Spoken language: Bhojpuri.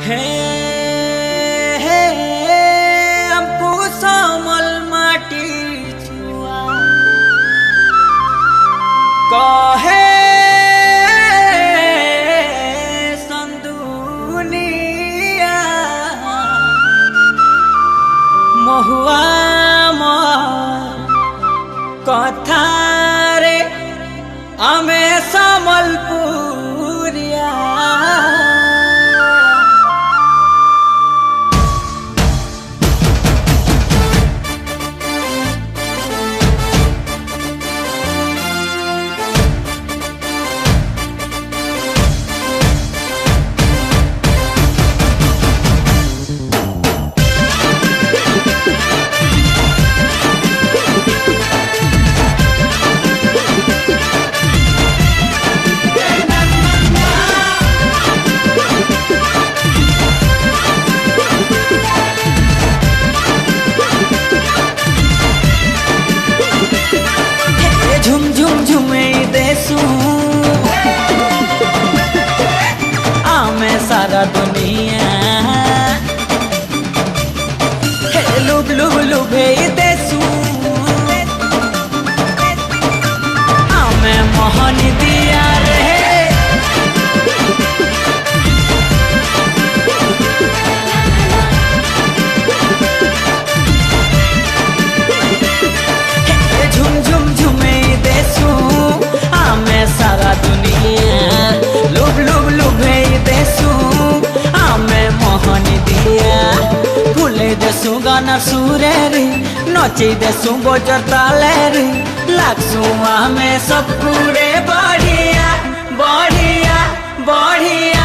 हे हे हमको सामल माटी छुआ कहे संदुनिया महुआ कथा रे आमे समलपुरिया झुम झुम झुमे देसू आमे सारा दुनिया लुब लुब लुभे देसू आमे मोहन दिया रे झुम झुम झुमे देसू आमे सारा दुनिया लुब लुब लुभे देसू आमे मोहन दिया भूले देसू गाना सुरे रे नचे देसू बजर ताले रे लागसू आमे सब पूरे बढ़िया बढ़िया बढ़िया